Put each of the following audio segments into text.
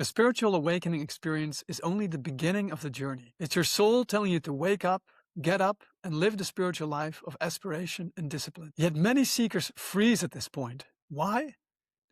A spiritual awakening experience is only the beginning of the journey. It's your soul telling you to wake up, get up, and live the spiritual life of aspiration and discipline. Yet many seekers freeze at this point. Why?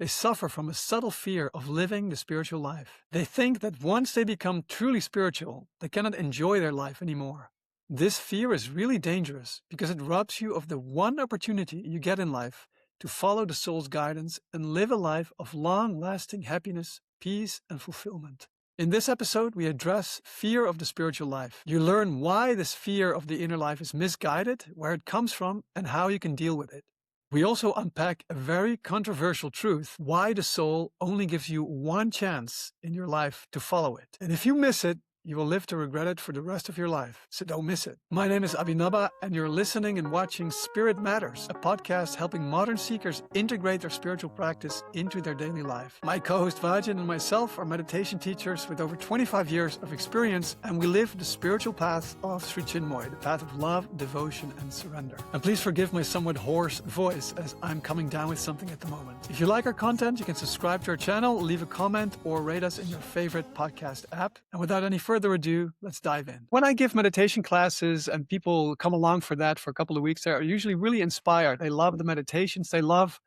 They suffer from a subtle fear of living the spiritual life. They think that once they become truly spiritual, they cannot enjoy their life anymore. This fear is really dangerous because it robs you of the one opportunity you get in life to follow the soul's guidance and live a life of long-lasting happiness, peace, and fulfillment. In this episode, we address fear of the spiritual life. You learn why this fear of the inner life is misguided, where it comes from, and how you can deal with it. We also unpack a very controversial truth, why the soul only gives you one chance in your life to follow it. And if you miss it, you will live to regret it for the rest of your life, so don't miss it. My name is Abhinaba, and you're listening and watching Spirit Matters, a podcast helping modern seekers integrate their spiritual practice into their daily life. My co-host Vajin and myself are meditation teachers with over 25 years of experience, and we live the spiritual path of Sri Chinmoy, the path of love, devotion, and surrender. And please forgive my somewhat hoarse voice, as I'm coming down with something at the moment. If you like our content, you can subscribe to our channel, leave a comment, or rate us in your favorite podcast app. And without any further ado, let's dive in. When I give meditation classes and people come along for that for a couple of weeks, they're usually really inspired. They love the meditations. They love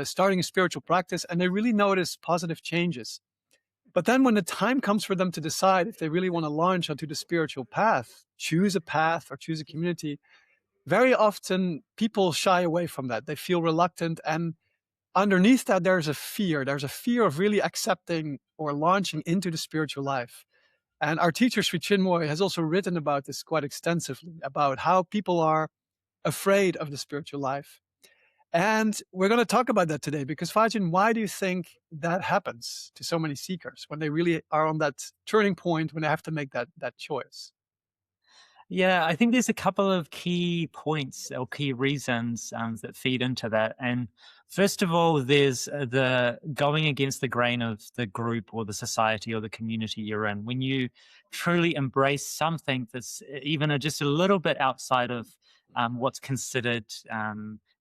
starting a spiritual practice, and they really notice positive changes. But then when the time comes for them to decide if they really want to launch onto the spiritual path, choose a path or choose a community, very often people shy away from that. They feel reluctant, and underneath that, there's a fear. There's a fear of really accepting or launching into the spiritual life. And our teacher, Sri Chinmoy, has also written about this quite extensively, about how people are afraid of the spiritual life. And we're going to talk about that today because, Vajin, why do you think that happens to so many seekers when they really are on that turning point, when they have to make that choice? Yeah, I think there's a couple of key points or key reasons that feed into that. And first of all, there's the going against the grain of the group or the society or the community you're in. When you truly embrace something that's even just a little bit outside of what's considered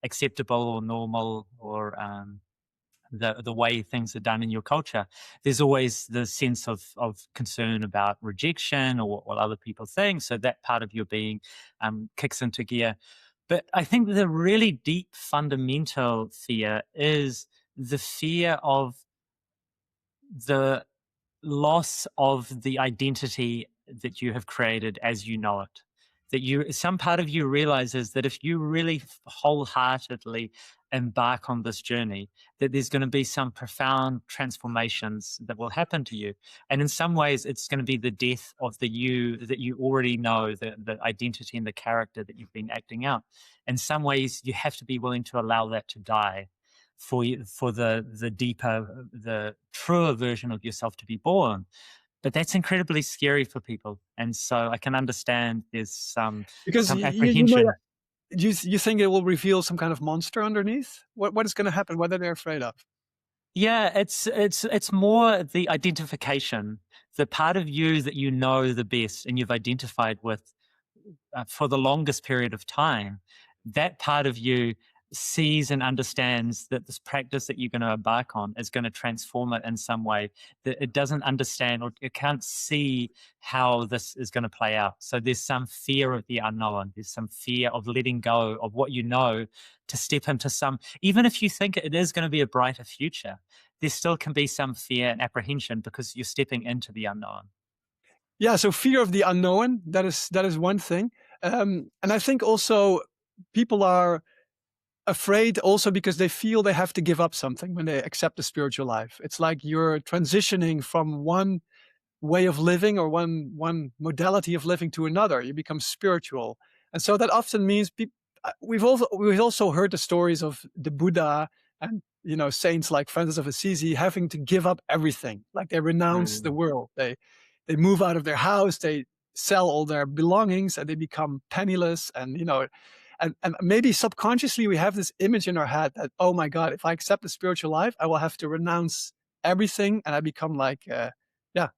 acceptable or normal or the way things are done in your culture, there's always the sense of concern about rejection or what other people think. So that part of your being kicks into gear. But I think the really deep fundamental fear is the fear of the loss of the identity that you have created as you know it. Some part of you realizes that if you really wholeheartedly embark on this journey, that there's going to be some profound transformations that will happen to you. And in some ways, it's going to be the death of the you that you already know, the identity and the character that you've been acting out. In some ways, you have to be willing to allow that to die for the deeper, the truer version of yourself to be born. But that's incredibly scary for people. And so I can understand there's some Because apprehension. you think it will reveal some kind of monster underneath? What is going to happen? What are they afraid of? Yeah, it's more the identification, the part of you that you know the best and you've identified with for the longest period of time. That part of you sees and understands that this practice that you're going to embark on is going to transform it in some way, that it doesn't understand or it can't see how this is going to play out. So there's some fear of the unknown. There's some fear of letting go of what you know to step into some, even if you think it is going to be a brighter future, there still can be some fear and apprehension because you're stepping into the unknown. Yeah, so fear of the unknown, that is one thing. And I think also people are afraid also because they feel they have to give up something when they accept the spiritual life. It's like you're transitioning from one way of living or one modality of living to another. You become spiritual. And so that often means we've also heard the stories of the Buddha and saints like Francis of Assisi having to give up everything. Like they renounce the world. They move out of their house, they sell all their belongings, and they become penniless. And and maybe subconsciously we have this image in our head that, oh my God, if I accept the spiritual life, I will have to renounce everything, and I become like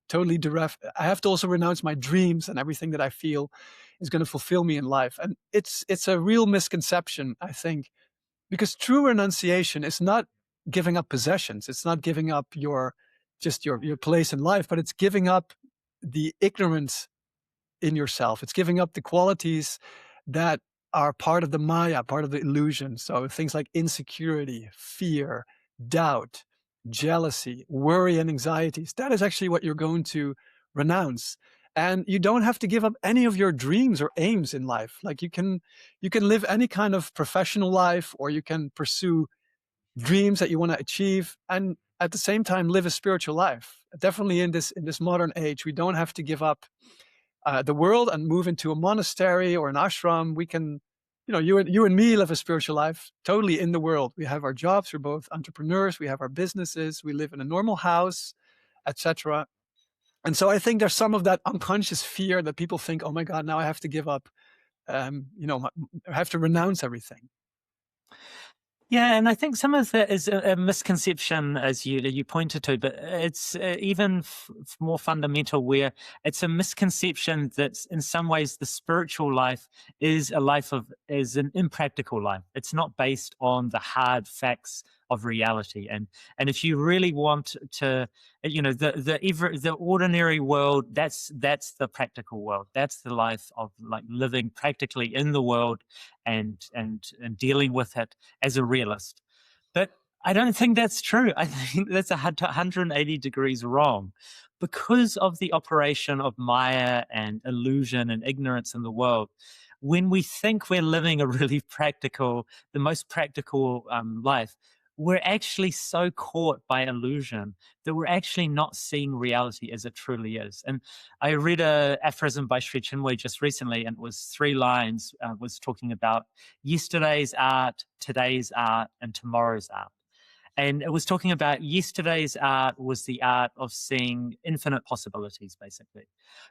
totally bereft. I have to also renounce my dreams and everything that I feel is going to fulfill me in life. And it's a real misconception, I think, because true renunciation is not giving up possessions. It's not giving up your just your place in life, but it's giving up the ignorance in yourself. It's giving up the qualities that are part of the Maya, part of the illusion. So things like insecurity, fear, doubt, jealousy, worry, and anxieties. That is actually what you're going to renounce. And you don't have to give up any of your dreams or aims in life. Like you can live any kind of professional life, or you can pursue dreams that you want to achieve, and at the same time live a spiritual life. Definitely in this modern age, we don't have to give up the world and move into a monastery or an ashram. We can, you and me live a spiritual life totally in the world. We have our jobs. We're both entrepreneurs. We have our businesses. We live in a normal house, etc. And so I think there's some of that unconscious fear that people think, oh my God, now I have to give up. I have to renounce everything. Yeah, and I think some of that is a misconception, as you pointed to, but it's even more fundamental, where it's a misconception that in some ways the spiritual life is an impractical life. It's not based on the hard facts of reality, and if you really want to, the ordinary world, that's the practical world. That's the life of like living practically in the world and dealing with it as a realist. But I don't think that's true. I think that's 180 degrees wrong, because of the operation of Maya and illusion and ignorance in the world. When we think we're living a really the most practical life, we're actually so caught by illusion that we're actually not seeing reality as it truly is. And I read a aphorism by Sri Chinmoy just recently, and it was 3 lines, was talking about yesterday's art, today's art, and tomorrow's art. And it was talking about yesterday's art was the art of seeing infinite possibilities, basically.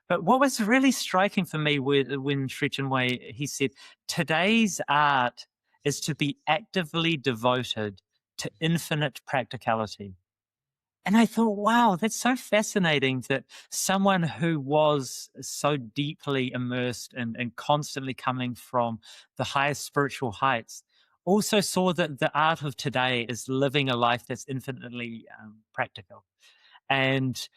But what was really striking for me when Sri Chinmoy, he said, today's art is to be actively devoted to infinite practicality. And I thought, wow, that's so fascinating that someone who was so deeply immersed and constantly coming from the highest spiritual heights also saw that the art of today is living a life that's infinitely practical. And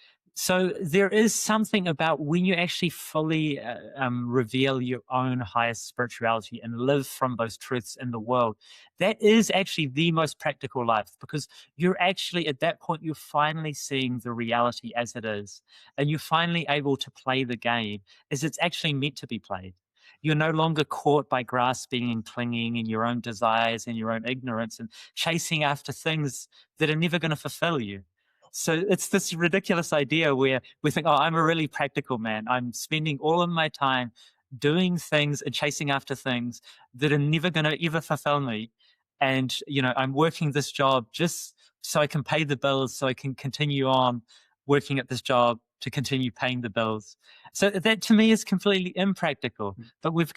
so there is something about when you actually fully reveal your own highest spirituality and live from those truths in the world, that is actually the most practical life, because you're actually at that point, you're finally seeing the reality as it is, and you're finally able to play the game as it's actually meant to be played. You're no longer caught by grasping and clinging in your own desires and your own ignorance and chasing after things that are never going to fulfill you. So it's this ridiculous idea where we think, oh, I'm a really practical man. I'm spending all of my time doing things and chasing after things that are never going to ever fulfill me. And, I'm working this job just so I can pay the bills, so I can continue on working at this job to continue paying the bills. So that to me is completely impractical. But we've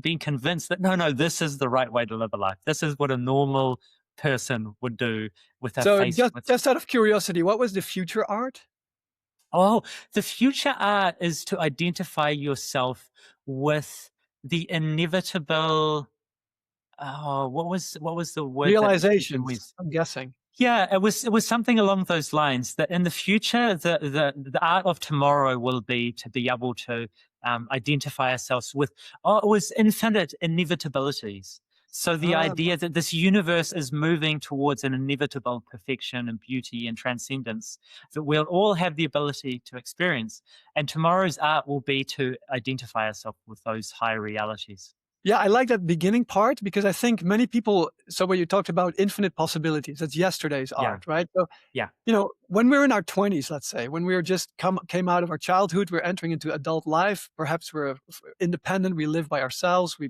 been convinced that, no, this is the right way to live a life. This is what a normal person would do with a So face. just out of curiosity, what was the future art? Oh, the future art is to identify yourself with the inevitable. Oh, what was the word Realizations, I'm guessing. Yeah, it was something along those lines, that in the future, the art of tomorrow will be to be able to identify ourselves with, it was infinite inevitabilities. So the idea that this universe is moving towards an inevitable perfection and beauty and transcendence that we'll all have the ability to experience. And tomorrow's art will be to identify ourselves with those higher realities. Yeah, I like that beginning part, because I think many people, so when you talked about infinite possibilities, that's yesterday's art, right? So, Yeah. When we're in our 20s, let's say, when we're just came out of our childhood, we're entering into adult life, perhaps we're independent, we live by ourselves, we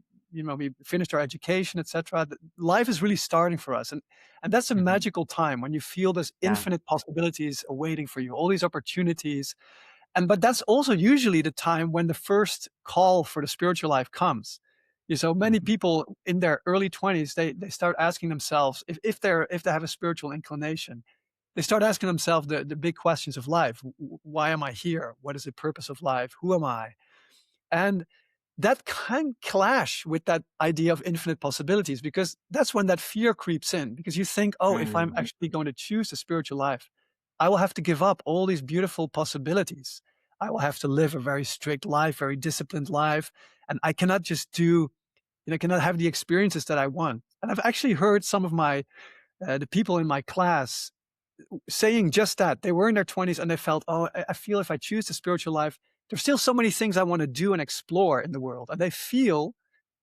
finished our education, etc. Life is really starting for us. And that's a magical time when you feel there's infinite possibilities awaiting for you, all these opportunities. But that's also usually the time when the first call for the spiritual life comes. So many people in their early 20s, they start asking themselves, if they have a spiritual inclination, they start asking themselves the big questions of life. Why am I here? What is the purpose of life? Who am I? And that can clash with that idea of infinite possibilities, because that's when that fear creeps in, because you think, oh, if I'm actually going to choose the spiritual life, I will have to give up all these beautiful possibilities. I will have to live a very strict life, very disciplined life, and I cannot just cannot have the experiences that I want. And I've actually heard some of my the people in my class saying just that. They were in their 20s and they felt, oh, I feel if I choose the spiritual life, there's still so many things I want to do and explore in the world. And they feel,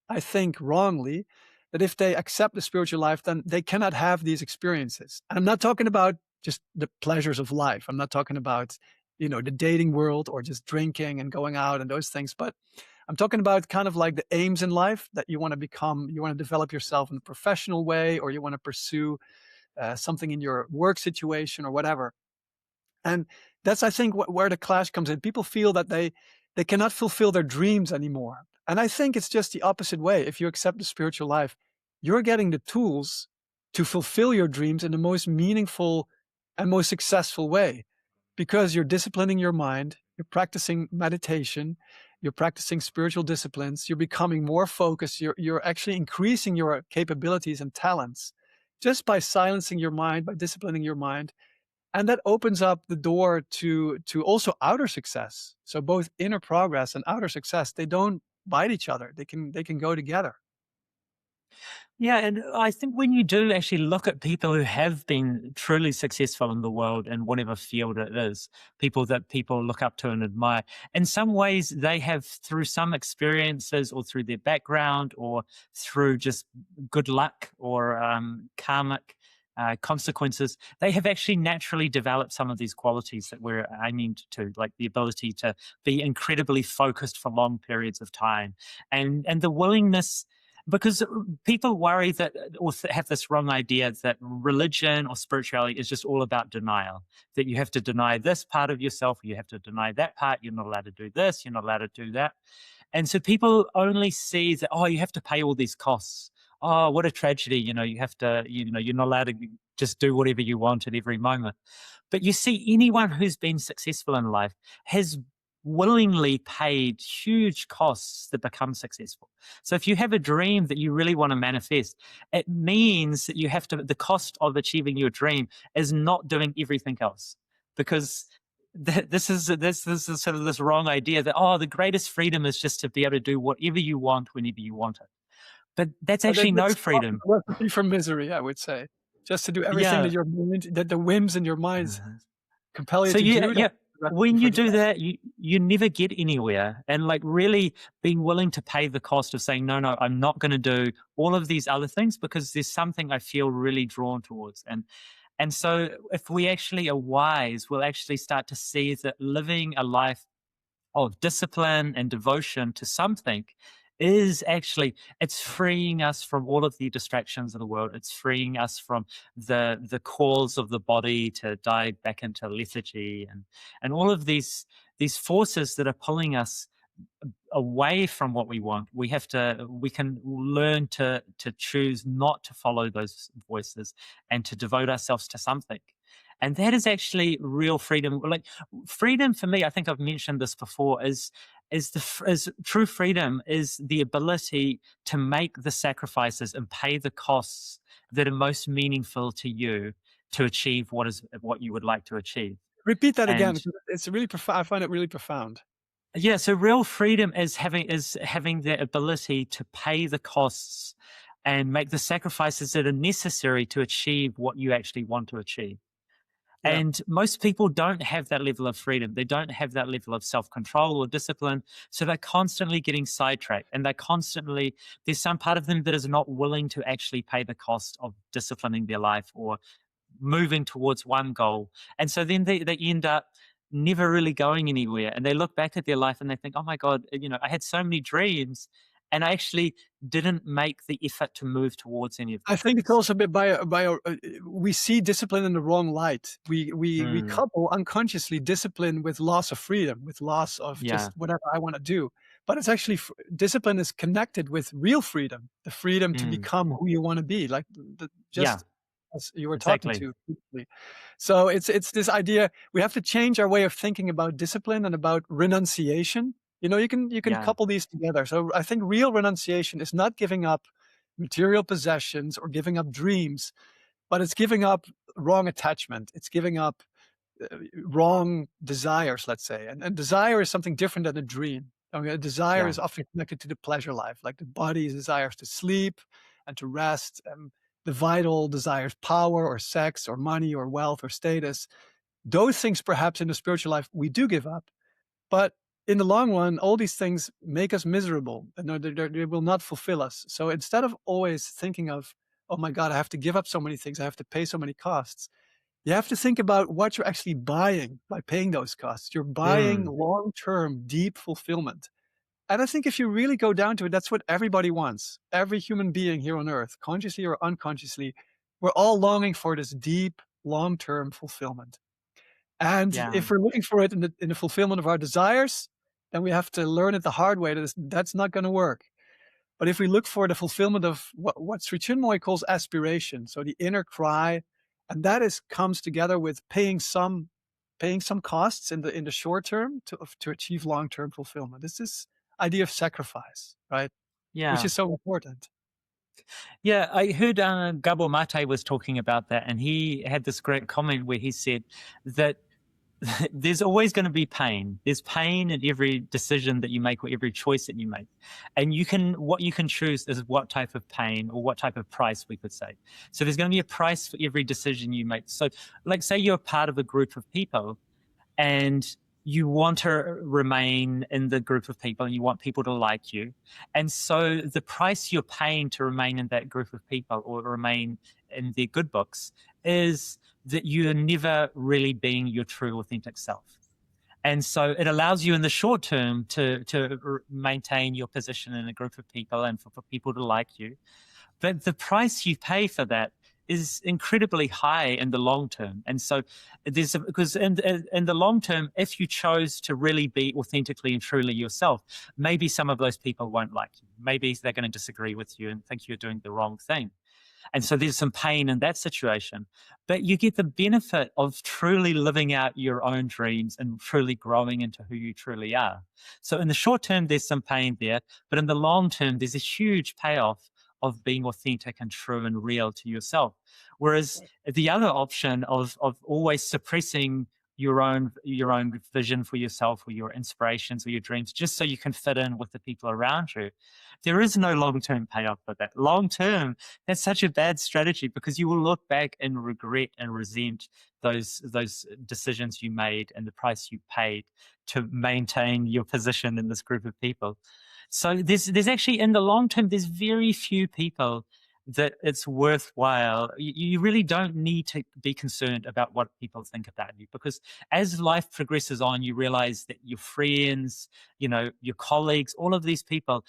I think wrongly, that if they accept the spiritual life, then they cannot have these experiences. And I'm not talking about just the pleasures of life. I'm not talking about, the dating world or just drinking and going out and those things, but I'm talking about kind of like the aims in life that you want to become, you want to develop yourself in a professional way, or you want to pursue something in your work situation or whatever. And that's, I think, where the clash comes in. People feel that they cannot fulfill their dreams anymore. And I think it's just the opposite way. If you accept the spiritual life, you're getting the tools to fulfill your dreams in the most meaningful and most successful way, because you're disciplining your mind, you're practicing meditation, you're practicing spiritual disciplines, you're becoming more focused, you're actually increasing your capabilities and talents just by silencing your mind, by disciplining your mind. And that opens up the door to also outer success. So both inner progress and outer success, they don't bite each other. They can go together. Yeah, and I think when you do actually look at people who have been truly successful in the world in whatever field it is, people that people look up to and admire, in some ways they have, through some experiences or through their background or through just good luck or karmic consequences, they have actually naturally developed some of these qualities that we're aiming to, like the ability to be incredibly focused for long periods of time, and the willingness, because people worry that or have this wrong idea that religion or spirituality is just all about denial, that you have to deny this part of yourself, or you have to deny that part, you're not allowed to do this, you're not allowed to do that. And so people only see that, oh, you have to pay all these costs. Oh, what a tragedy. You have to, you're not allowed to just do whatever you want at every moment. But you see, anyone who's been successful in life has willingly paid huge costs to become successful. So if you have a dream that you really want to manifest, it means that you have to, the cost of achieving your dream is not doing everything else. Because this is sort of this wrong idea that, oh, the greatest freedom is just to be able to do whatever you want whenever you want it. But that's actually no That's freedom. a recipe for misery, I would say. Just to do everything Yeah. that your mind, that the whims in your minds compel you So to do. That's yeah, a recipe when for you do disaster. that, you never get anywhere. And like really being willing to pay the cost of saying, no, I'm not going to do all of these other things because there's something I feel really drawn towards. And so if we actually are wise, we'll actually start to see that living a life of discipline and devotion to something is actually, it's freeing us from all of the distractions of the world. It's freeing us from the calls of the body to die back into lethargy, and all of these forces that are pulling us away from what we want. We can learn to choose not to follow those voices and to devote ourselves to something. And that is actually real freedom. Like freedom for me, I think I've mentioned this before, is true freedom is the ability to make the sacrifices and pay the costs that are most meaningful to you to achieve what you would like to achieve. Repeat that again, And 'cause it's really profound. I find it really profound. yeah, so real freedom is having the ability to pay the costs and make the sacrifices that are necessary to achieve what you actually want to achieve. Yeah. And most people don't have that level of freedom. They don't have that level of self-control or discipline. So they're constantly getting sidetracked, and there's some part of them that is not willing to actually pay the cost of disciplining their life or moving towards one goal. And so then they end up never really going anywhere. And they look back at their life and they think, oh my God, I had so many dreams and I actually didn't make the effort to move towards any of I those think it's things. also a bit we see discipline in the wrong light. We Mm, couple unconsciously discipline with loss of freedom, with loss of yeah. just whatever I want to do. But it's actually discipline is connected with real freedom, the freedom to Mm, become who you want to be, like yeah, just as you were talking exactly. to previously. So it's this idea we have to change our way of thinking about discipline and about renunciation. You can Yeah. couple these together. So I think real renunciation is not giving up material possessions or giving up dreams, but it's giving up wrong attachment. It's giving up, wrong desires, let's say. And desire is something different than a dream. I mean, a desire Yeah. is often connected to the pleasure life, like the body's desires to sleep and to rest, the vital desires, power or sex or money or wealth or status. Those things, perhaps in the spiritual life, we do give up. But in the long run, all these things make us miserable and they will not fulfill us. So instead of always thinking of, oh my God, I have to give up so many things, I have to pay so many costs, you have to think about what you're actually buying by paying those costs. You're buying Mm. long-term, deep fulfillment. And I think if you really go down to it, that's what everybody wants. Every human being here on earth, consciously or unconsciously, we're all longing for this deep, long-term fulfillment. And Yeah. if we're looking for it in the fulfillment of our desires, then we have to learn it the hard way. That's not going to work. But if we look for the fulfillment of what Sri Chinmoy calls aspiration, so the inner cry, and that is comes together with paying some costs in the short term to achieve long term fulfillment. It's this idea of sacrifice, right? Which Yeah. is so important. Yeah, I heard Gabo Mate was talking about that, and he had this great comment where he said that there's always going to be pain. There's pain in every decision that you make or every choice that you make. And what you can choose is what type of pain or what type of price, we could say. So there's going to be a price for every decision you make. So, like, say you're part of a group of people and you want to remain in the group of people and you want people to like you. And so the price you're paying to remain in that group of people or remain in their good books is that you're never really being your true authentic self. And so it allows you in the short term to maintain your position in a group of people and for people to like you. But the price you pay for that is incredibly high in the long term. And so because in the long term, if you chose to really be authentically and truly yourself, maybe some of those people won't like you. Maybe they're going to disagree with you and think you're doing the wrong thing. And so there's some pain in that situation. But you get the benefit of truly living out your own dreams and truly growing into who you truly are. So in the short term, there's some pain there. But in the long term, there's a huge payoff of being authentic and true and real to yourself. Whereas the other option of always suppressing your own vision for yourself or your inspirations or your dreams just so you can fit in with the people around you, there is no long-term payoff for that. Long term, that's such a bad strategy because you will look back and regret and resent those decisions you made and the price you paid to maintain your position in this group of people. So there's actually, in the long term, there's very few people that it's worthwhile. You really don't need to be concerned about what people think about you, because as life progresses on, you realize that your friends, your colleagues, all of these people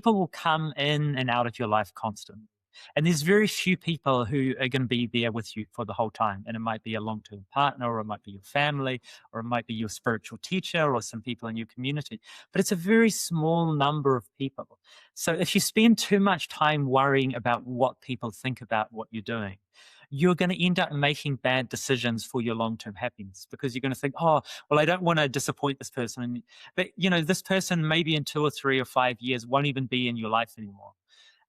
will come in and out of your life constantly. And there's very few people who are going to be there with you for the whole time. And it might be a long term partner, or it might be your family, or it might be your spiritual teacher, or some people in your community. But it's a very small number of people. So if you spend too much time worrying about what people think about what you're doing, you're going to end up making bad decisions for your long-term happiness, because you're going to think, oh, well, I don't want to disappoint this person. But, this person maybe in 2 or 3 or 5 years won't even be in your life anymore.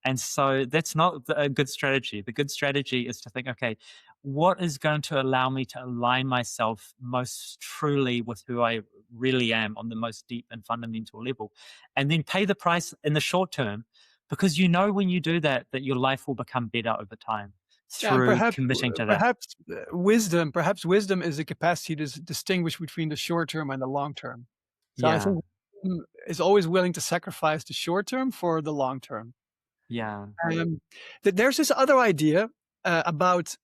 And so that's not a good strategy. The good strategy is to think, okay, what is going to allow me to align myself most truly with who I really am on the most deep and fundamental level? And then pay the price in the short term, because when you do that, that your life will become better over time Yeah, and through committing to that. perhaps wisdom is the capacity to distinguish between the short term and the long term. So I Yeah. think wisdom is always willing to sacrifice the short term for the long term. Yeah. Um, there's this other idea about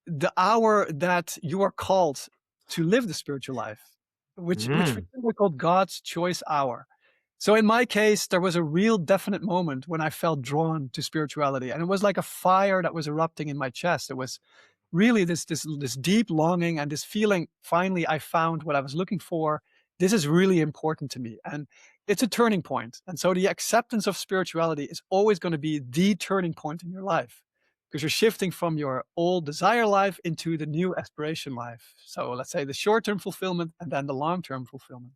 the hour that you are called to live the spiritual life, which Mm. we call God's choice hour. So in my case, there was a real definite moment when I felt drawn to spirituality, and it was like a fire that was erupting in my chest. It was really this deep longing and this feeling. Finally, I found what I was looking for. This is really important to me, and it's a turning point. And so the acceptance of spirituality is always going to be the turning point in your life, because you're shifting from your old desire life into the new aspiration life. So let's say the short-term fulfillment and then the long-term fulfillment.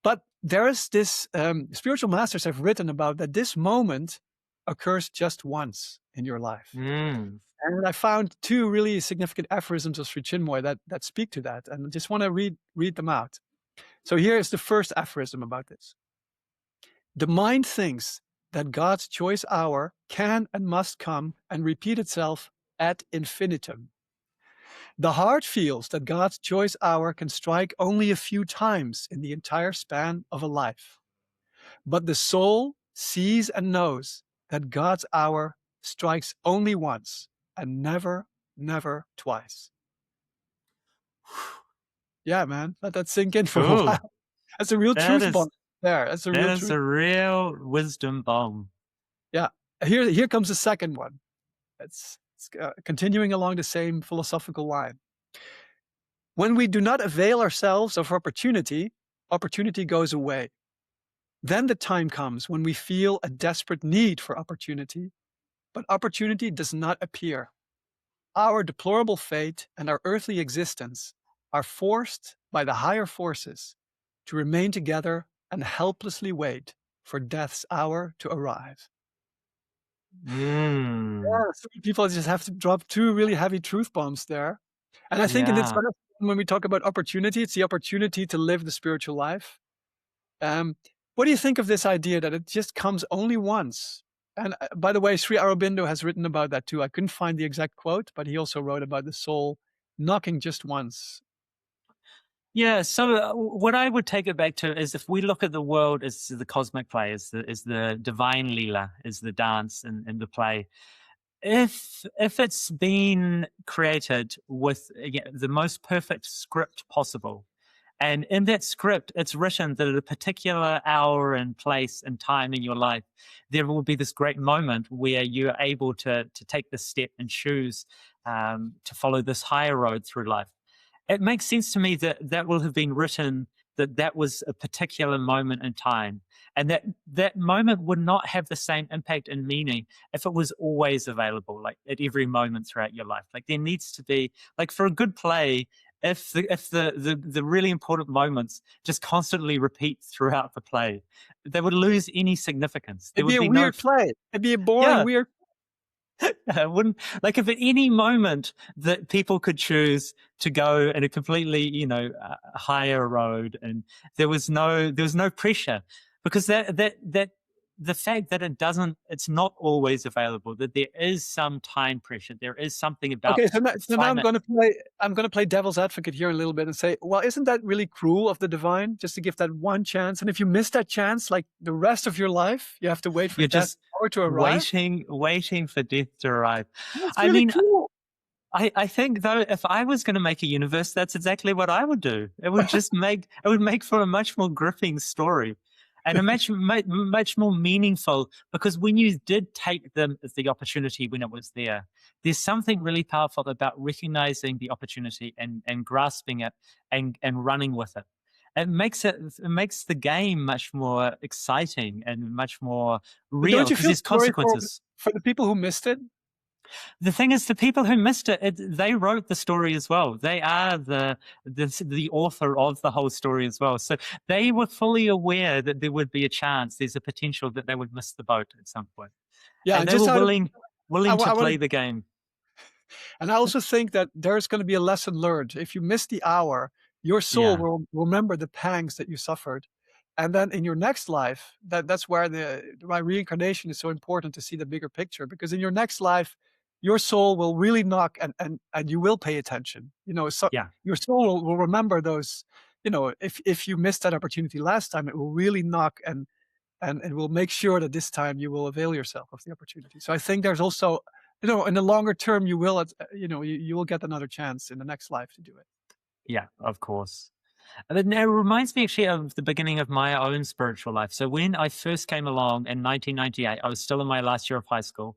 But there is this spiritual masters have written about that this moment occurs just once in your life. Mm. And I found two really significant aphorisms of Sri Chinmoy that speak to that, and I just want to read them out. So here is the first aphorism about this. The mind thinks that God's choice hour can and must come and repeat itself ad infinitum. The heart feels that God's choice hour can strike only a few times in the entire span of a life. But the soul sees and knows that God's hour strikes only once and never, never twice. Yeah, man, let that sink in for a Cool. while. That's a real That truth is bomb there. That's a that real is truth. a real wisdom bomb. Yeah. Here comes the second one. It's continuing along the same philosophical line. When we do not avail ourselves of opportunity, opportunity goes away. Then the time comes when we feel a desperate need for opportunity, but opportunity does not appear. Our deplorable fate and our earthly existence are forced by the higher forces to remain together and helplessly wait for death's hour to arrive. Mm. Yeah, so many people just have to drop two really heavy truth bombs there. And I think in this Yeah. when we talk about opportunity, it's the opportunity to live the spiritual life. Um, what do you think of this idea that it just comes only once? And by the way, Sri Aurobindo has written about that too. I couldn't find the exact quote, but he also wrote about the soul knocking just once. Yeah, so what I would take it back to is if we look at the world as the cosmic play, as the divine Leela, as the dance and the play, if it's been created with the most perfect script possible, and in that script it's written that at a particular hour and place and time in your life there will be this great moment where you're able to take this step and choose to follow this higher road through life. It makes sense to me that that will have been written, that that was a particular moment in time, and that that moment would not have the same impact and meaning if it was always available, like at every moment throughout your life. Like there needs to be, like for a good play, if the really important moments just constantly repeat throughout the play, they would lose any significance. There It'd be would a be no weird play. It'd be a boring, yeah. weird. I wouldn't, like, if at any moment that people could choose to go in a completely, higher road, and there was no pressure, because that the fact that it's not always available, that there is some time pressure, there is something about Okay, so now finite. I'm gonna play devil's advocate here a little bit and say, well, isn't that really cruel of the divine just to give that one chance? And if you miss that chance, like the rest of your life, you have to wait for You're death just hour to arrive. waiting for death to arrive. That's I really mean, cruel. I think though, if I was going to make a universe, that's exactly what I would do. It would make for a much more gripping story, and a much more meaningful. Because when you did take the opportunity when it was there, there's something really powerful about recognizing the opportunity and grasping it and running with it. It makes the game much more exciting and much more But real don't you because feel there's sorry consequences. for the people who missed it? The thing is, the people who missed it, they wrote the story as well. They are the author of the whole story as well. So they were fully aware that there would be a chance, there's a potential that they would miss the boat at some point, Yeah, and and they just were out of willing to I want play to, the game. and I also think that there's going to be a lesson learned. If you miss the hour, your soul Yeah, will remember the pangs that you suffered, and then in your next life, that's where my reincarnation is so important to see the bigger picture. Because in your next life, your soul will really knock, and you will pay attention. So yeah. your soul will remember those. If you missed that opportunity last time, it will really knock and it will make sure that this time you will avail yourself of the opportunity. So I think there's also, in the longer term, you will get another chance in the next life to do it. Yeah, of course. And then it reminds me actually of the beginning of my own spiritual life. So when I first came along in 1998, I was still in my last year of high school,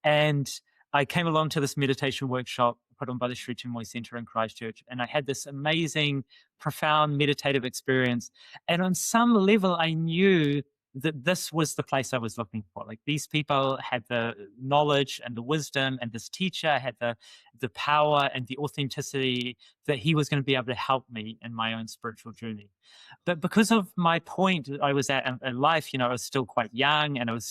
and I came along to this meditation workshop put on by the Sri Chinmoy Center in Christchurch, and I had this amazing, profound meditative experience. And on some level, I knew that this was the place I was looking for. Like, these people had the knowledge and the wisdom, and this teacher had the power and the authenticity that he was going to be able to help me in my own spiritual journey. But because of my point that I was at in life, I was still quite young, and there was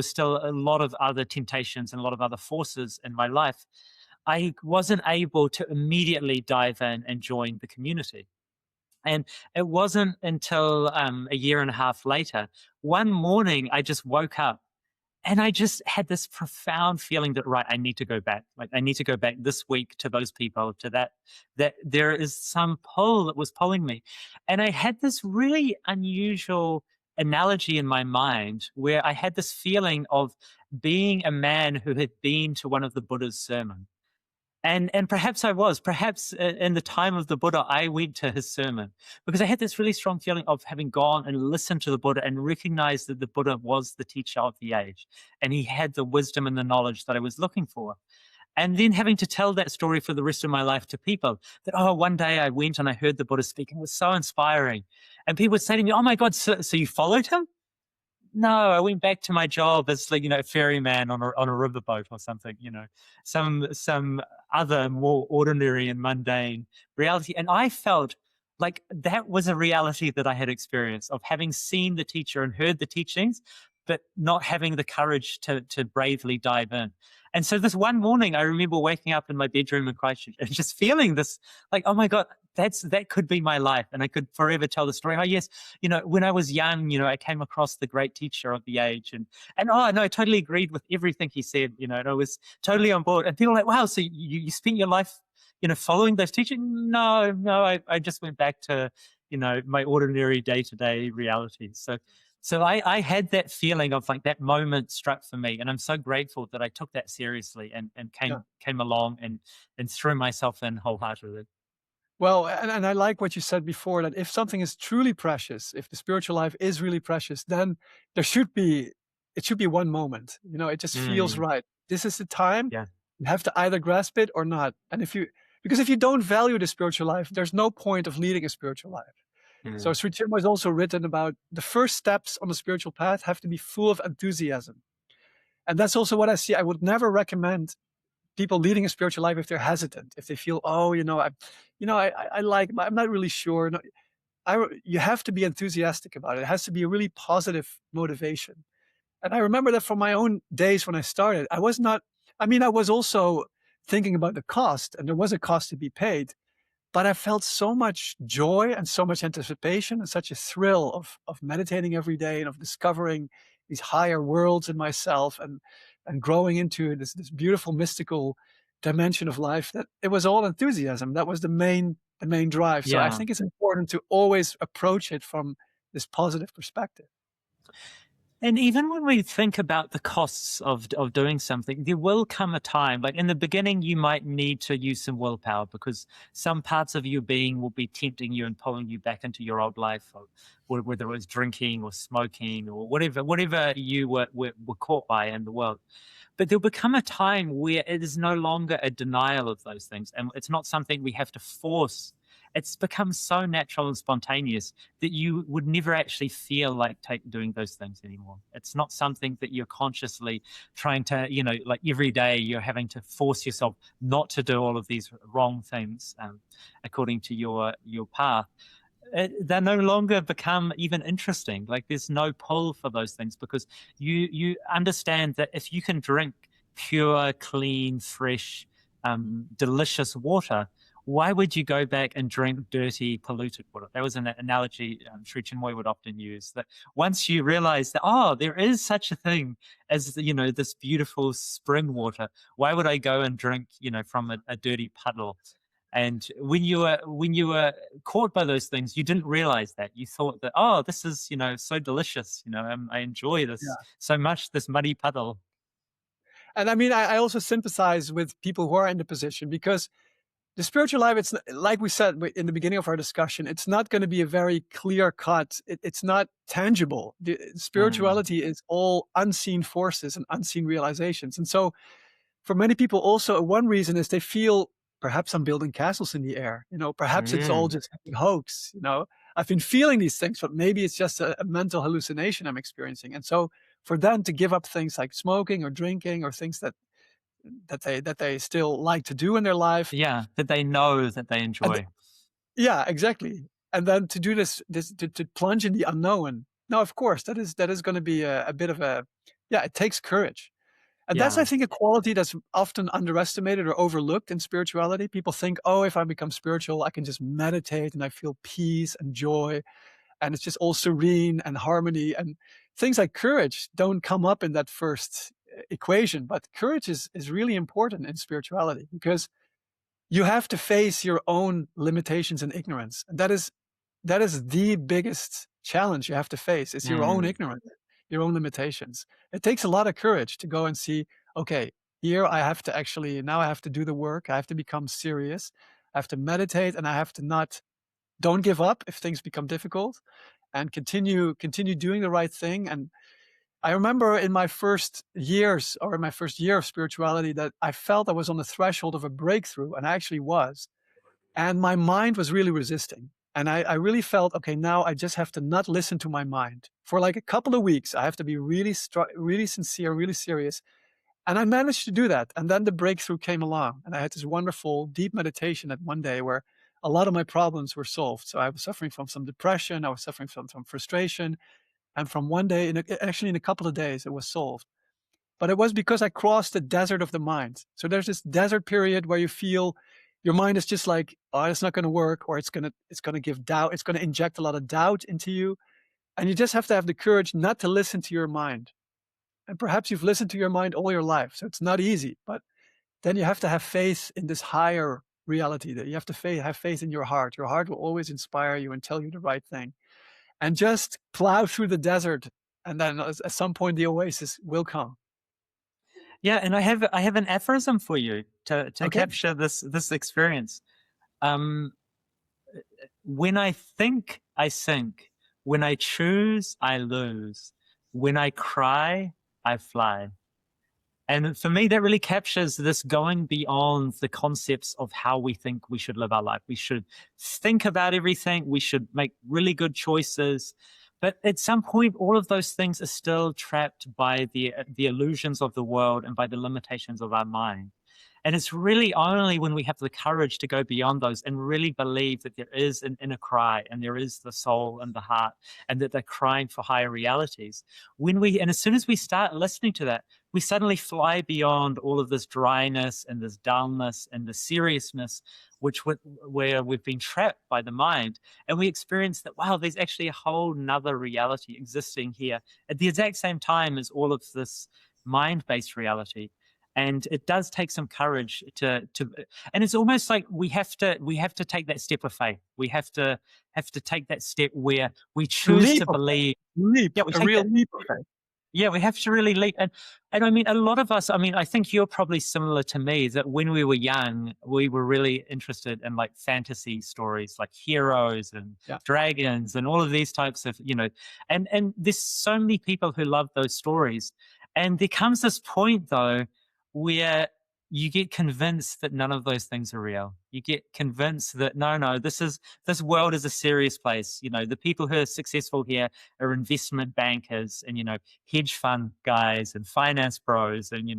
still a lot of other temptations and a lot of other forces in my life. I wasn't able to immediately dive in and join the community. And it wasn't until a year and a half later, one morning, I just woke up and I just had this profound feeling that, right, I need to go back. Like, I need to go back this week to those people, to that there is some pull that was pulling me. And I had this really unusual analogy in my mind where I had this feeling of being a man who had been to one of the Buddha's sermons. And perhaps I was. Perhaps in the time of the Buddha, I went to his sermon because I had this really strong feeling of having gone and listened to the Buddha and recognized that the Buddha was the teacher of the age. And he had the wisdom and the knowledge that I was looking for. And then having to tell that story for the rest of my life to people that, oh, one day I went and I heard the Buddha speak, and it was so inspiring. And people would say to me, oh my God, so you followed him? No, I went back to my job as, like, a ferryman on a riverboat or something, some other more ordinary and mundane reality. And I felt like that was a reality that I had experienced, of having seen the teacher and heard the teachings, but not having the courage to bravely dive in. And so this one morning, I remember waking up in my bedroom in Christchurch and just feeling this, like, oh my God, that could be my life. And I could forever tell the story. Oh yes, when I was young, I came across the great teacher of the age, and oh no, I totally agreed with everything he said, and I was totally on board. And people were like, wow, so you spent your life, following those teachings? No, I just went back to, my ordinary day-to-day realities. So I had that feeling of, like, that moment struck for me, and I'm so grateful that I took that seriously and Yeah. came along and threw myself in wholeheartedly. Well, and I like what you said before, that if something is truly precious, if the spiritual life is really precious, then there should be it should be one moment. It just feels Mm, right. This is the time. yeah. You have to either grasp it or not. And because if you don't value the spiritual life, there's no point of leading a spiritual life. So Mm, Sri Chinmoy has also written about the first steps on the spiritual path have to be full of enthusiasm. And that's also what I see. I would never recommend people leading a spiritual life if they're hesitant, if they feel, oh, I like, I'm not really sure. No, you have to be enthusiastic about it. It has to be a really positive motivation. And I remember that from my own days when I started, I was not, I was also thinking about the cost, and there was a cost to be paid. But I felt so much joy and so much anticipation and such a thrill of meditating every day and of discovering these higher worlds in myself and growing into this beautiful mystical dimension of life, that it was all enthusiasm. That was the main drive. So I yeah. think it's important to always approach it from this positive perspective. And even when we think about the costs of doing something, there will come a time, like in the beginning, you might need to use some willpower because some parts of your being will be tempting you and pulling you back into your old life, or whether it was drinking or smoking or whatever you were caught by in the world. But there'll become a time where it is no longer a denial of those things, and it's not something we have to force. It's become so natural and spontaneous that you would never actually feel like doing those things anymore. It's not something that you're consciously trying to, like every day you're having to force yourself not to do all of these wrong things according to your path. They no longer become even interesting. Like, there's no pull for those things because you understand that if you can drink pure, clean, fresh, delicious water, why would you go back and drink dirty, polluted water? That was an analogy Sri Chinmoy would often use. That once you realize that, oh, there is such a thing as, this beautiful spring water, why would I go and drink, from a dirty puddle? And when you were caught by those things, you didn't realize that. You thought that, oh, this is, so delicious. I enjoy this so much, this muddy puddle. And I also sympathize with people who are in the position, because the spiritual life, it's like we said in the beginning of our discussion, it's not going to be a very clear cut. It's not tangible. The Mm, spirituality is all unseen forces and unseen realizations. And so for many people also, one reason is they feel perhaps I'm building castles in the air. Perhaps it's all mm, just a hoax. I've been feeling these things, but maybe it's just a mental hallucination I'm experiencing. And so for them to give up things like smoking or drinking or things that they still like to do in their life, Yeah, that they know that they and enjoy. yeah, exactly. And then to do this to plunge in the unknown. Now, of course, that is going to be a bit of a, yeah, it takes courage. And that's, I Yeah. think, a quality that's often underestimated or overlooked in spirituality. People think, oh, if I become spiritual, I can just meditate and I feel peace and joy, and it's just all serene and harmony. And things like courage don't come up in that first equation. But courage is really important in spirituality because you have to face your own limitations and ignorance. And that is the biggest challenge you have to face, is your own Mm. ignorance, your own limitations. It takes a lot of courage to go and see, okay, here I have to actually, now I have to do the work. I have to become serious. I have to meditate, and I have to not, don't give up if things become difficult, and continue doing the right thing. And I remember in my first years, or in my first year of spirituality, that I felt I was on the threshold of a breakthrough, and I actually was. And my mind was really resisting. And I really felt, okay, now I just have to not listen to my mind. For like a couple of weeks, I have to be really, really sincere, really serious. And I managed to do that. And then the breakthrough came along. And I had this wonderful deep meditation at one day where a lot of my problems were solved. So I was suffering from some depression. I was suffering from some frustration. And from one day, actually in a couple of days, it was solved. But it was because I crossed the desert of the mind. So there's this desert period where you feel your mind is just like, oh, it's not going to work, or it's going to give doubt. It's going to inject a lot of doubt into you. And you just have to have the courage not to listen to your mind. And perhaps you've listened to your mind all your life. So it's not easy, but then you have to have faith in this higher reality, that you have to have faith in your heart. Your heart will always inspire you and tell you the right thing, and just plow through the desert. And then at some point, the oasis will come. Yeah, and I have an aphorism for you to Okay. capture this experience. Um, when I think, I sink. When I choose, I lose. When I cry, I fly. And for me, that really captures this going beyond the concepts of how we think we should live our life. We should think about everything. We should make really good choices. But at some point, all of those things are still trapped by the illusions of the world and by the limitations of our mind. And it's really only when we have the courage to go beyond those and really believe that there is an inner cry and there is the soul and the heart and that they're crying for higher realities. And as soon as we start listening to that, we suddenly fly beyond all of this dryness and this dullness and the seriousness, where we've been trapped by the mind. And we experience that, wow, there's actually a whole nother reality existing here at the exact same time as all of this mind-based reality. And it does take some courage and it's almost like we have to take that step of faith. We have to take that step where we choose Leap to of faith. believe. Leap, Yeah, we a take real that. leap of faith. Yeah, we have to really leap. And I mean, a lot of us, I mean, I think you're probably similar to me, that when we were young, we were really interested in like fantasy stories, like heroes and Yeah. dragons and all of these types of, and there's so many people who love those stories. And there comes this point though, where you get convinced that none of those things are real. You get convinced that no, this world is a serious place. The people who are successful here are investment bankers and hedge fund guys and finance bros, and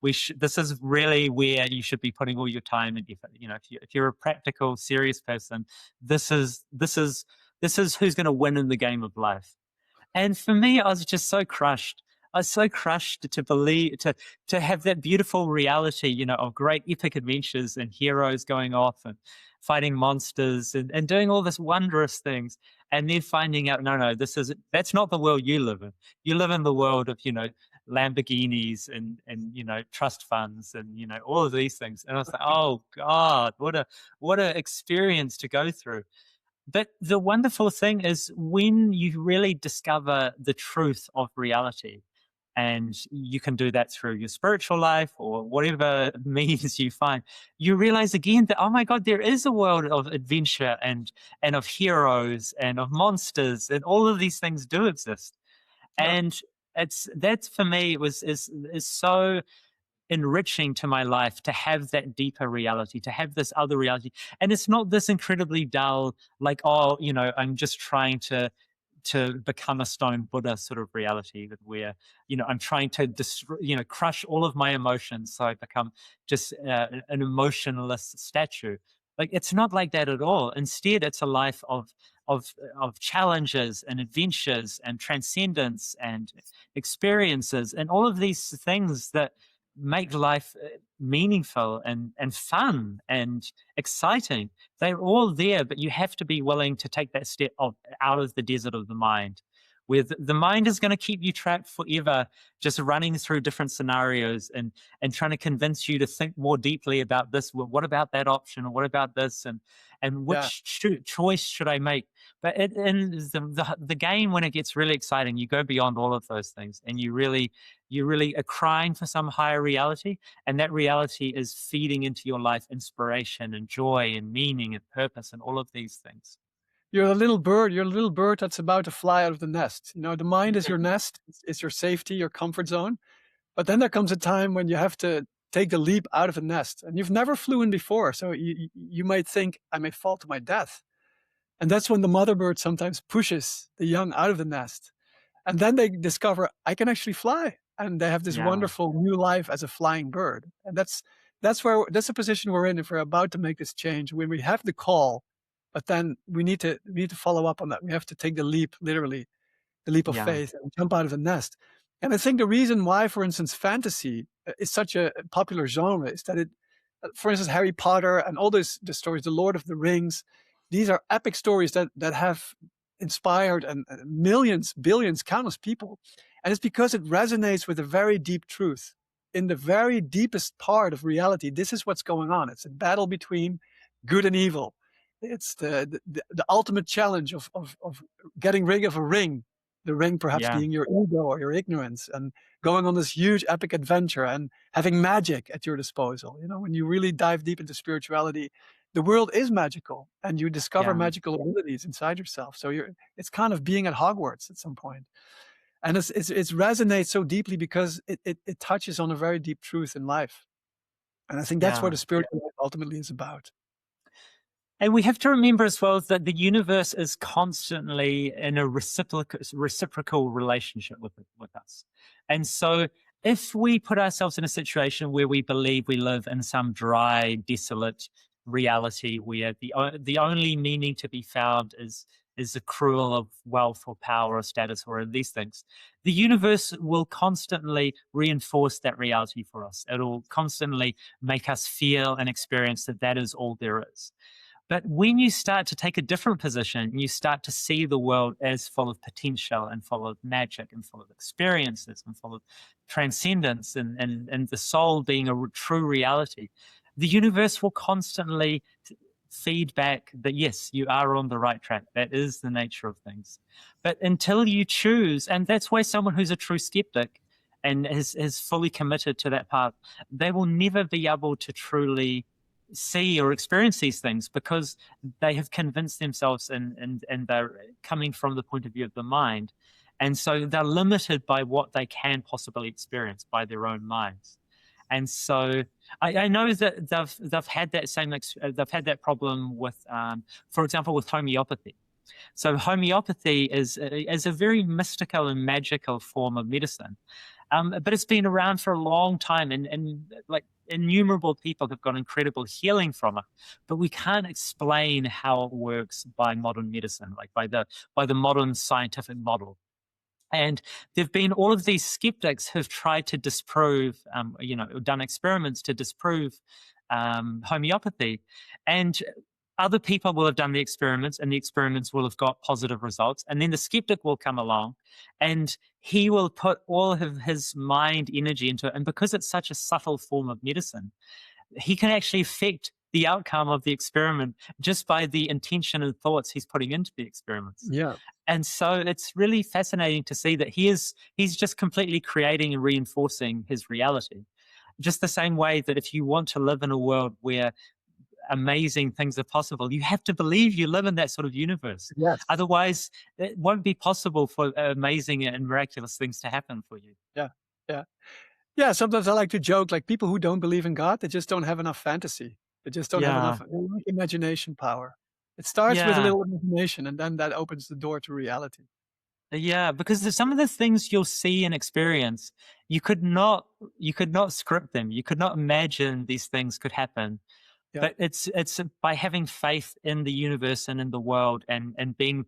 this is really where you should be putting all your time and effort. If you're a practical, serious person, this is who's going to win in the game of life. And for me, I was just so crushed. I was so crushed to believe, to have that beautiful reality, of great epic adventures and heroes going off and fighting monsters and doing all this wondrous things. And then finding out, no, that's not the world you live in. You live in the world of, Lamborghinis and trust funds and, all of these things. And I was like, oh God, what a experience to go through. But the wonderful thing is when you really discover the truth of reality, and you can do that through your spiritual life or whatever means you find, you realize again that, oh my God, there is a world of adventure and of heroes and of monsters, and all of these things do exist. Yeah. And that's for me is so enriching to my life to have that deeper reality, to have this other reality. And it's not this incredibly dull, like, oh, I'm just trying to become a stone Buddha sort of reality, that where, I'm trying to crush all of my emotions so I become just an emotionless statue. Like, it's not like that at all. Instead, it's a life of challenges and adventures and transcendence and experiences and all of these things that make life meaningful and fun and exciting. They're all there, but you have to be willing to take that step out of the desert of the mind, where the mind is going to keep you trapped forever, just running through different scenarios and trying to convince you to think more deeply about this. Well, what about that option? Or what about this? And Yeah. which choice should I make? But in the game, when it gets really exciting, you go beyond all of those things, and you really are crying for some higher reality, and that reality is feeding into your life inspiration and joy and meaning and purpose and all of these things. You're a little bird. You're a little bird that's about to fly out of the nest. The mind is your nest. It's your safety, your comfort zone. But then there comes a time when you have to take the leap out of the nest, and you've never flown before. So you might think, I may fall to my death. And that's when the mother bird sometimes pushes the young out of the nest. And then they discover, I can actually fly. And they have this Yeah, wonderful new life as a flying bird. And that's the position we're in if we're about to make this change, when we have the call, but then we need to follow up on that. We have to take the leap, literally, the leap of yeah, faith, and jump out of the nest. And I think the reason why, for instance, fantasy is such a popular genre is that for instance, Harry Potter and all the stories, The Lord of the Rings, these are epic stories that have inspired and millions, billions, countless people. And it's because it resonates with a very deep truth. In the very deepest part of reality, this is what's going on. It's a battle between good and evil. It's the ultimate challenge of getting rid of a ring, the ring perhaps yeah, being your ego or your ignorance, and going on this huge epic adventure and having magic at your disposal. When you really dive deep into spirituality, the world is magical and you discover yeah. magical abilities inside yourself. So it's kind of being at Hogwarts at some point. And it resonates so deeply because it touches on a very deep truth in life. And I think that's what Yeah. the spiritual life ultimately is about. And we have to remember as well that the universe is constantly in a reciprocal relationship with us. And so if we put ourselves in a situation where we believe we live in some dry, desolate reality where the only meaning to be found is accrual of wealth or power or status or these things, the universe will constantly reinforce that reality for us. It'll constantly make us feel and experience that that is all there is. But when you start to take a different position, you start to see the world as full of potential and full of magic and full of experiences and full of transcendence and the soul being a true reality. The universe will constantly feed back that, yes, you are on the right track. That is the nature of things. But until you choose, and that's why someone who's a true skeptic and is fully committed to that path, they will never be able to truly see or experience these things because they have convinced themselves and they're coming from the point of view of the mind. And so they're limited by what they can possibly experience by their own minds. And so I know that they've had that they've had that problem with, for example, with homeopathy. So homeopathy is a very mystical and magical form of medicine, but it's been around for a long time, and like innumerable people have got incredible healing from it. But we can't explain how it works by modern medicine, like by the modern scientific model. And there've been all of these skeptics who've tried to disprove, done experiments to disprove homeopathy. And other people will have done the experiments, and the experiments will have got positive results. And then the skeptic will come along and he will put all of his mind energy into it. And because it's such a subtle form of medicine, he can actually affect the outcome of the experiment just by the intention and thoughts he's putting into the experiments. Yeah. And so it's really fascinating to see that he's just completely creating and reinforcing his reality. Just the same way that if you want to live in a world where amazing things are possible, you have to believe you live in that sort of universe. Yes. Otherwise, it won't be possible for amazing and miraculous things to happen for you. Yeah. Yeah. Yeah, sometimes I like to joke, like people who don't believe in God, they just don't have enough fantasy. They just don't have enough Yeah, imagination power. It starts with a yeah. little imagination, and then that opens the door to reality. Yeah, because there's some of the things you'll see and experience, you could not you could not script them. You could not imagine these things could happen. Yeah, But it's by having faith in the universe and in the world, and being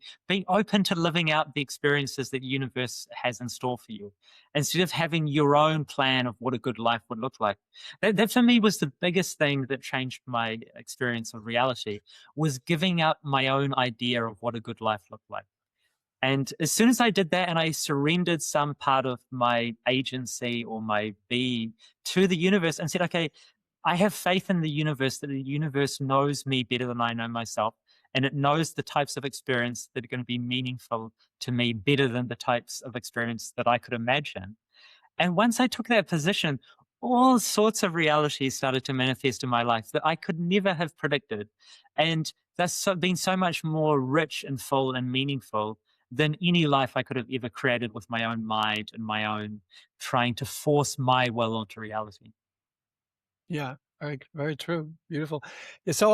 open to living out the experiences that the universe has in store for you, instead of having your own plan of what a good life would look like. That for me was the biggest thing that changed my experience of reality, was giving up my own idea of what a good life looked like. And as soon as I did that and I surrendered some part of my agency or my being to the universe and said, okay, I have faith in the universe that the universe knows me better than I know myself. And it knows the types of experience that are going to be meaningful to me better than the types of experience that I could imagine. And once I took that position, all sorts of realities started to manifest in my life that I could never have predicted. And that's been so much more rich and full and meaningful than any life I could have ever created with my own mind and my own trying to force my will onto reality. yeah, very true, beautiful. Yeah, so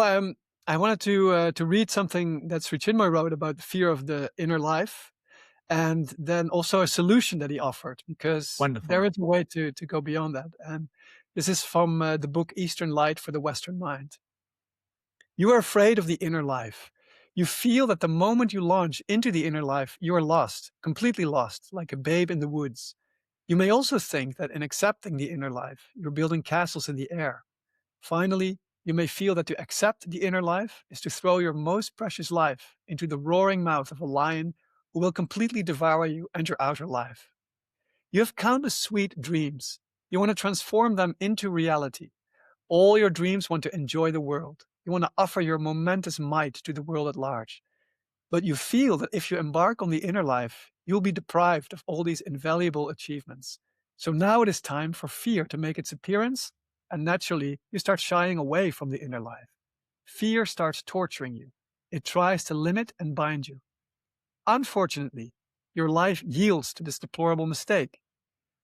I wanted to read something that Sri Chinmoy wrote about the fear of the inner life, and then also a solution that he offered, because there Wonderful. is a way to go beyond that. And this is from the book Eastern Light for the Western Mind. You are afraid of the inner life. You feel that the moment you launch into the inner life, you are lost, completely lost, like a babe in the woods. You may also think that in accepting the inner life, you're building castles in the air. Finally, you may feel that to accept the inner life is to throw your most precious life into the roaring mouth of a lion who will completely devour you and your outer life. You have countless sweet dreams. You want to transform them into reality. All your dreams want to enjoy the world. You want to offer your momentous might to the world at large. But you feel that if you embark on the inner life, you'll be deprived of all these invaluable achievements. So now it is time for fear to make its appearance, and naturally, you start shying away from the inner life. Fear starts torturing you. It tries to limit and bind you. Unfortunately, your life yields to this deplorable mistake.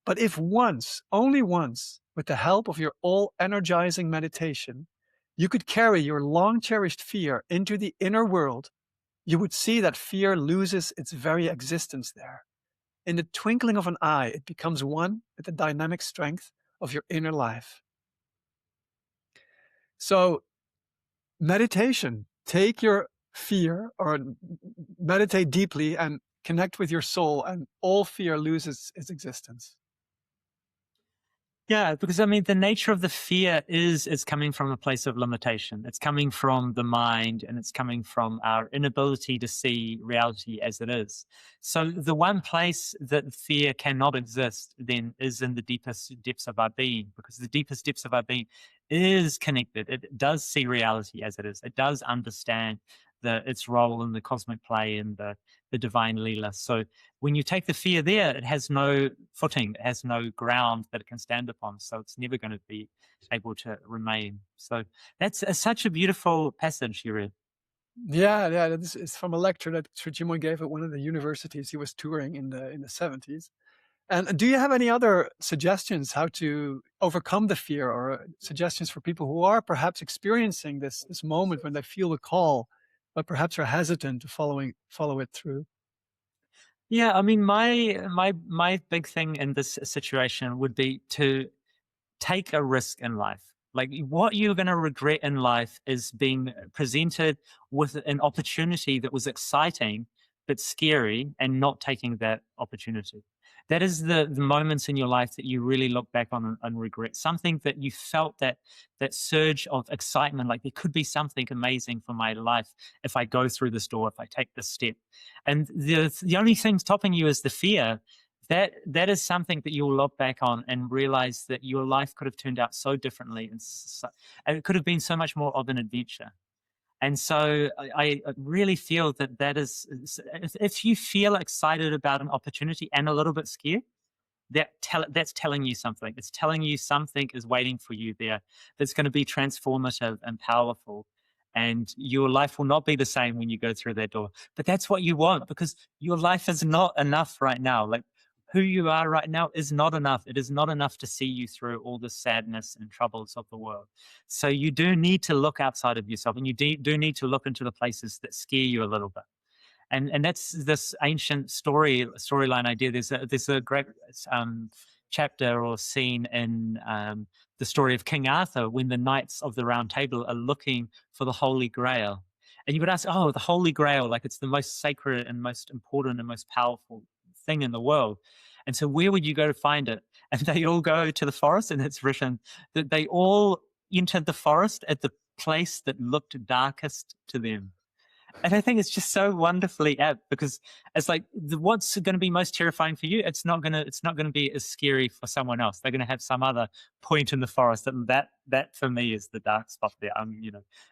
But if once, only once, with the help of your all energizing meditation, you could carry your long cherished fear into the inner world, you would see that fear loses its very existence there. In the twinkling of an eye, it becomes one with the dynamic strength of your inner life. So, meditation, take your fear or meditate deeply and connect with your soul, and all fear loses its existence. Yeah, because I mean, the nature of the fear is it's coming from a place of limitation. It's coming from the mind and it's coming from our inability to see reality as it is. So, the one place that fear cannot exist then is in the deepest depths of our being, because the deepest depths of our being is connected. It does see reality as it is, it does understand its role in the cosmic play and the divine Leela. So, when you take the fear there, it has no footing, it has no ground that it can stand upon. So it's never going to be able to remain. So that's such a beautiful passage you read. Yeah, yeah, this is from a lecture that Chinmoy gave at one of the universities he was touring in the 70s. And do you have any other suggestions how to overcome the fear, or suggestions for people who are perhaps experiencing this moment when they feel the call, but perhaps are hesitant to follow it through? Yeah, I mean, my big thing in this situation would be to take a risk in life. Like, what you're going to regret in life is being presented with an opportunity that was exciting but scary and not taking that opportunity. That is the moments in your life that you really look back on and regret. Something that you felt that surge of excitement, like there could be something amazing for my life if I go through this door, if I take this step. And the only thing stopping you is the fear. That is something that you'll look back on and realize that your life could have turned out so differently, and it could have been so much more of an adventure. And so I really feel that if you feel excited about an opportunity and a little bit scared, that's telling you something. It's telling you something is waiting for you there that's going to be transformative and powerful. And your life will not be the same when you go through that door. But that's what you want, because your life is not enough right now. Like, who you are right now is not enough. It is not enough to see you through all the sadness and troubles of the world. So you do need to look outside of yourself, and you do need to look into the places that scare you a little bit. And that's this ancient storyline idea. There's a great chapter or scene in the story of King Arthur when the knights of the Round Table are looking for the Holy Grail. And you would ask, oh, the Holy Grail, like it's the most sacred and most important and most powerful thing in the world. And so where would you go to find it? And they all go to the forest, and it's written that they all entered the forest at the place that looked darkest to them. And I think it's just so wonderfully apt, because it's like what's going to be most terrifying for you, it's not going to be as scary for someone else. They're going to have some other point in the forest that for me is the dark spot there. I'm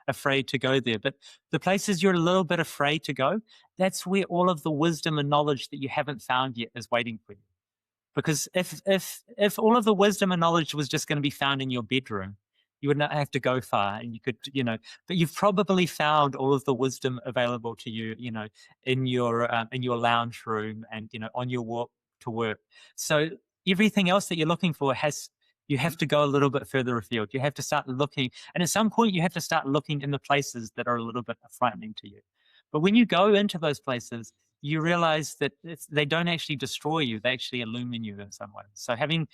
afraid to go there. But the places you're a little bit afraid to go, that's where all of the wisdom and knowledge that you haven't found yet is waiting for you. Because if all of the wisdom and knowledge was just going to be found in your bedroom, you would not have to go far, and you could, but you've probably found all of the wisdom available to you, in your lounge room and, on your walk to work. So everything else that you're looking for you have to go a little bit further afield. You have to start looking, and at some point you have to start looking in the places that are a little bit frightening to you. But when you go into those places, you realize that they don't actually destroy you; they actually illumine you in some way. So having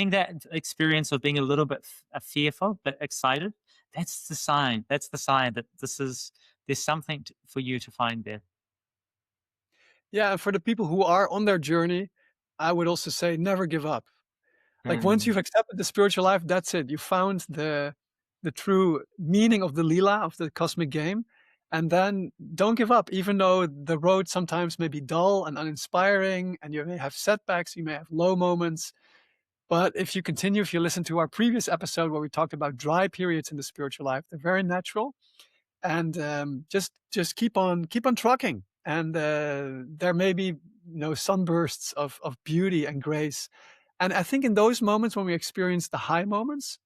that experience of being a little bit fearful but excited, that's the sign. That's the sign that there's something for you to find there. Yeah, and for the people who are on their journey, I would also say never give up. Like once Mm. you've accepted the spiritual life, that's it. You found the true meaning of the lila, of the cosmic game. And then don't give up, even though the road sometimes may be dull and uninspiring, and you may have setbacks, you may have low moments. But if you continue, if you listen to our previous episode where we talked about dry periods in the spiritual life, they're very natural. And just keep on trucking. And there may be sunbursts of beauty and grace. And I think in those moments when we experience the high moments,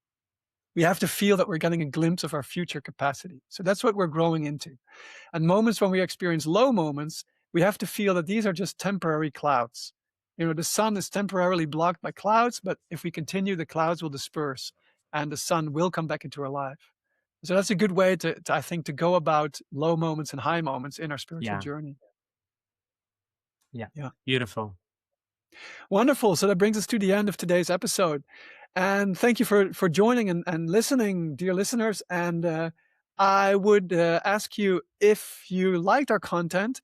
we have to feel that we're getting a glimpse of our future capacity. So that's what we're growing into. And moments when we experience low moments, we have to feel that these are just temporary clouds. The sun is temporarily blocked by clouds, but if we continue, the clouds will disperse and the sun will come back into our life. So that's a good way to I think, to go about low moments and high moments in our spiritual Yeah, journey. yeah, Yeah. beautiful. Wonderful. So that brings us to the end of today's episode. And thank you for joining and listening, dear listeners. And I would ask you, if you liked our content,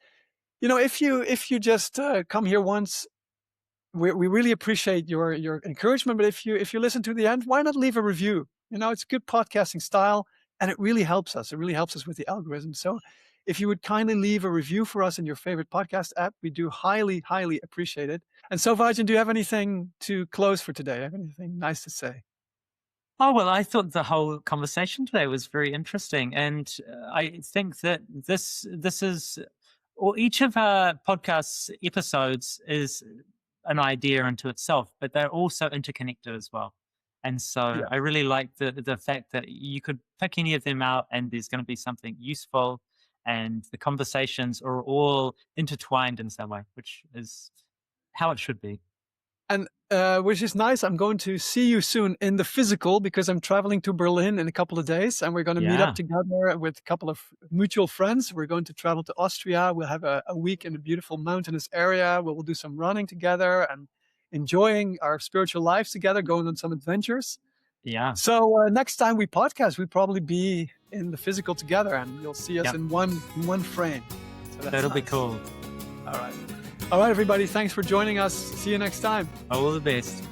if you just come here once, we really appreciate your encouragement. But if you listen to the end, why not leave a review? It's good podcasting style, and it really helps us. It really helps us with the algorithm. So if you would kindly leave a review for us in your favorite podcast app, we do highly, highly appreciate it. And so, Vajin, do you have anything to close for today? Have anything nice to say? Oh, well, I thought the whole conversation today was very interesting. And I think that this is, or each of our podcast episodes is an idea unto itself, but they're also interconnected as well. And so Yeah. I really like the fact that you could pick any of them out and there's going to be something useful, and the conversations are all intertwined in some way, which is how it should be. And which is nice. I'm going to see you soon in the physical, because I'm traveling to Berlin in a couple of days, and we're going to meet Yeah. up together with a couple of mutual friends. We're going to travel to Austria. We'll have a week in a beautiful mountainous area where we'll do some running together and enjoying our spiritual lives together, going on some adventures. Yeah. So next time we podcast, we'll probably be in the physical together, and you'll see us Yep. in one frame. So that's That'll be nice. cool. All right. All right, everybody. Thanks for joining us. See you next time. All the best.